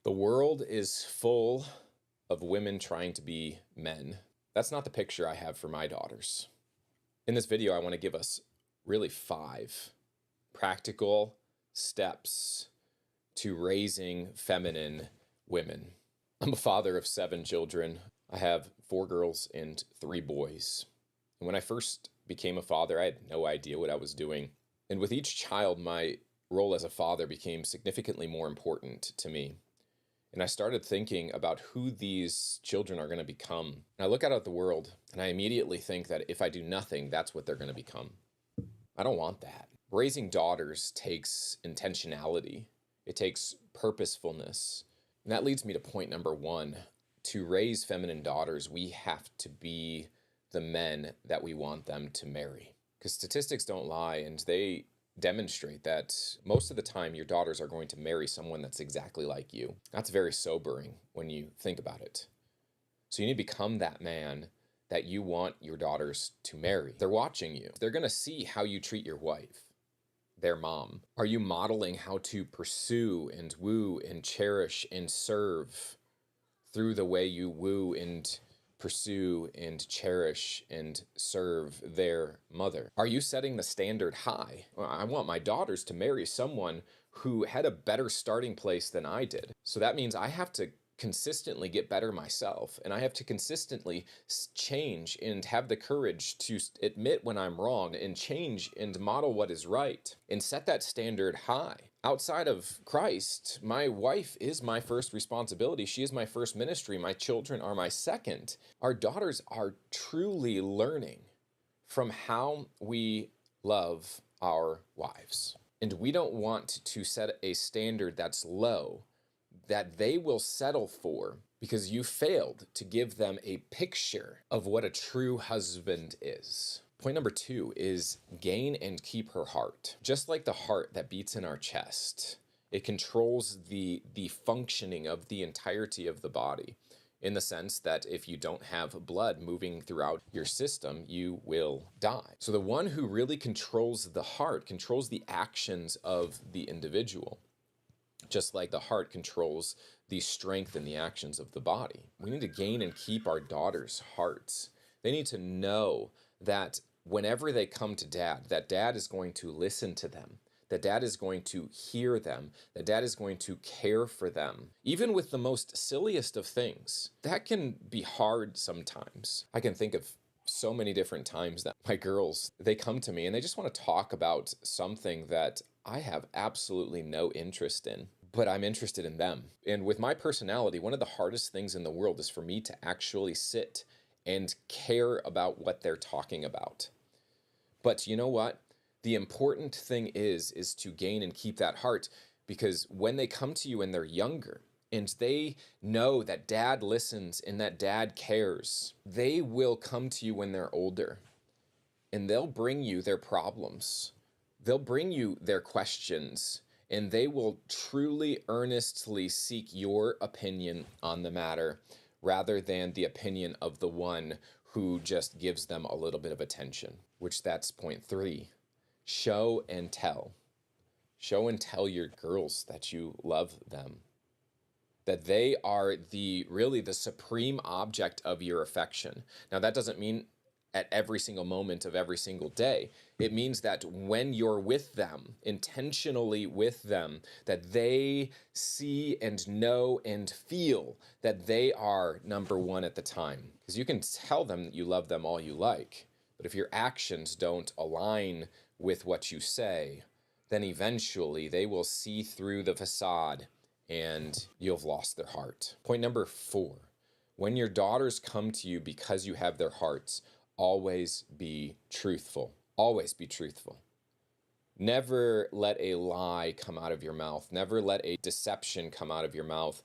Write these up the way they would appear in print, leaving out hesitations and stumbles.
The world is full of women trying to be men. That's not the picture I have for my daughters. In this video, I want to give us really 5 practical steps to raising feminine women. I'm a father of 7 children. I have 4 girls and 3 boys. And when I first became a father, I had no idea what I was doing. And with each child, my role as a father became significantly more important to me. And I started thinking about who these children are going to become. And I look out at the world and I immediately think that if I do nothing, that's what they're going to become. I don't want that. Raising daughters takes intentionality. It takes purposefulness. And that leads me to point number 1. To raise feminine daughters, we have to be the men that we want them to marry. Because statistics don't lie, and they demonstrate that most of the time your daughters are going to marry someone that's exactly like you. That's very sobering when you think about it. So you need to become that man that you want your daughters to marry. They're watching you. They're going to see how you treat your wife, their mom. Are you modeling how to pursue and woo and cherish and serve through the way you woo and pursue and cherish and serve their mother? Are you setting the standard high? Well, I want my daughters to marry someone who had a better starting place than I did. So that means I have to consistently get better myself, and I have to consistently change and have the courage to admit when I'm wrong and change and model what is right and set that standard high. Outside of Christ, my wife is my first responsibility. She is my first ministry. My children are my second. Our daughters are truly learning from how we love our wives. And we don't want to set a standard that's low that they will settle for because you failed to give them a picture of what a true husband is. Point number 2 is gain and keep her heart. Just like the heart that beats in our chest, it controls the functioning of the entirety of the body, in the sense that if you don't have blood moving throughout your system, you will die. So the one who really controls the heart controls the actions of the individual, just like the heart controls the strength and the actions of the body. We need to gain and keep our daughters' hearts. They need to know that whenever they come to dad, that dad is going to listen to them, that dad is going to hear them, that dad is going to care for them. Even with the most silliest of things, that can be hard sometimes. I can think of so many different times that my girls, they come to me and they just want to talk about something that I have absolutely no interest in, but I'm interested in them. And with my personality, one of the hardest things in the world is for me to actually sit and care about what they're talking about. But you know what? The important thing is to gain and keep that heart, because when they come to you when they're younger and they know that dad listens and that dad cares, they will come to you when they're older and they'll bring you their problems. They'll bring you their questions, and they will truly, earnestly seek your opinion on the matter rather than the opinion of the one who just gives them a little bit of attention, which that's point 3. Show and tell. Show and tell your girls that you love them, that they are really the supreme object of your affection. Now, that doesn't mean at every single moment of every single day. It means that when you're with them, intentionally with them, that they see and know and feel that they are number 1 at the time. Because you can tell them that you love them all you like, but if your actions don't align with what you say, then eventually they will see through the facade and you'll have lost their heart. Point number 4, when your daughters come to you because you have their hearts, always be truthful. Always be truthful. Never let a lie come out of your mouth. Never let a deception come out of your mouth,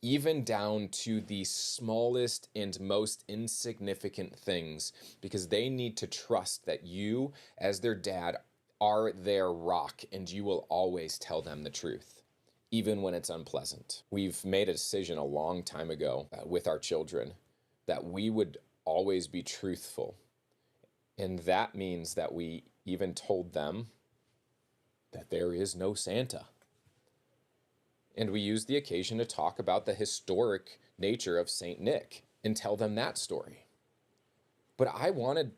even down to the smallest and most insignificant things, because they need to trust that you, as their dad, are their rock, and you will always tell them the truth, even when it's unpleasant. We've made a decision a long time ago with our children that we would always be truthful. And that means that we even told them that there is no Santa. And we use the occasion to talk about the historic nature of Saint Nick and tell them that story. But I wanted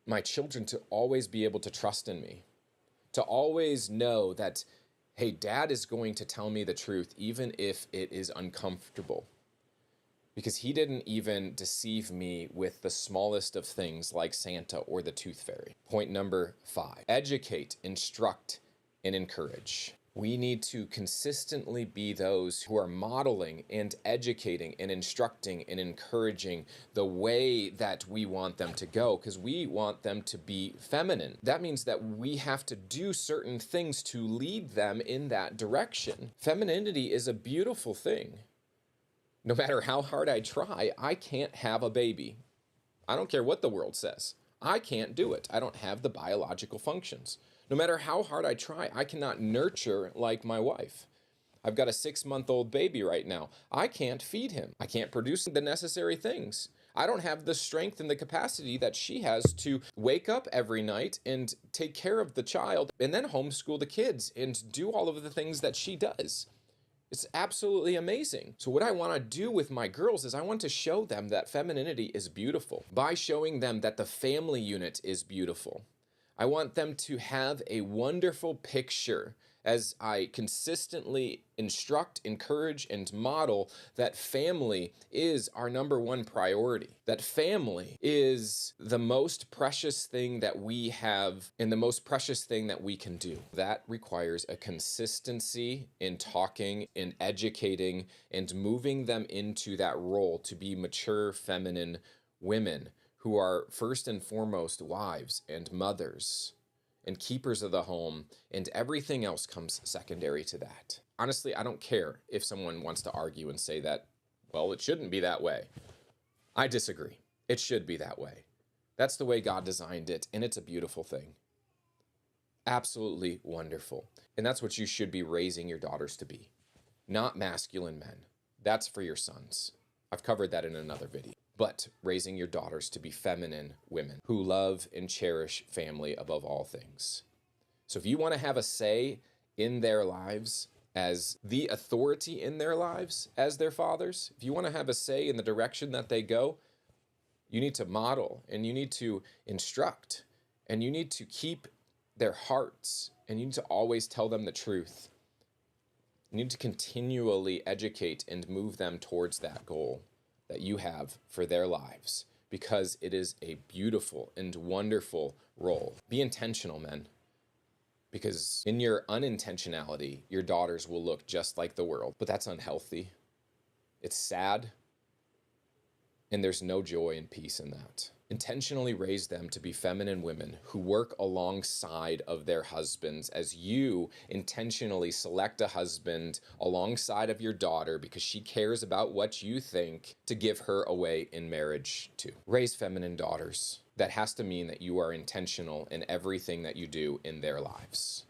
my children to always be able to trust in me, to always know that, hey, Dad is going to tell me the truth, even if it is uncomfortable. Because he didn't even deceive me with the smallest of things like Santa or the Tooth Fairy. Point number 5, educate, instruct, and encourage. We need to consistently be those who are modeling and educating and instructing and encouraging the way that we want them to go, because we want them to be feminine. That means that we have to do certain things to lead them in that direction. Femininity is a beautiful thing. No matter how hard I try, I can't have a baby. I don't care what the world says. I can't do it. I don't have the biological functions. No matter how hard I try, I cannot nurture like my wife. I've got a 6-month-old baby right now. I can't feed him. I can't produce the necessary things. I don't have the strength and the capacity that she has to wake up every night and take care of the child and then homeschool the kids and do all of the things that she does. It's absolutely amazing. So what I want to do with my girls is I want to show them that femininity is beautiful by showing them that the family unit is beautiful. I want them to have a wonderful picture as I consistently instruct, encourage, and model that family is our number one priority. That family is the most precious thing that we have and the most precious thing that we can do. That requires a consistency in talking, in educating, and moving them into that role to be mature, feminine women who are first and foremost wives and mothers and keepers of the home, and everything else comes secondary to that. Honestly, I don't care if someone wants to argue and say that, well, it shouldn't be that way. I disagree. It should be that way. That's the way God designed it, and it's a beautiful thing. Absolutely wonderful. And that's what you should be raising your daughters to be. Not masculine men. That's for your sons. I've covered that in another video. But raising your daughters to be feminine women who love and cherish family above all things. So if you want to have a say in their lives as the authority in their lives as their fathers, if you want to have a say in the direction that they go, you need to model and you need to instruct and you need to keep their hearts and you need to always tell them the truth. You need to continually educate and move them towards that goal that you have for their lives, because it is a beautiful and wonderful role. Be intentional, men, because in your unintentionality, your daughters will look just like the world, but that's unhealthy. It's sad, and there's no joy and peace in that. Intentionally raise them to be feminine women who work alongside of their husbands as you intentionally select a husband alongside of your daughter because she cares about what you think to give her away in marriage to. Raise feminine daughters. That has to mean that you are intentional in everything that you do in their lives.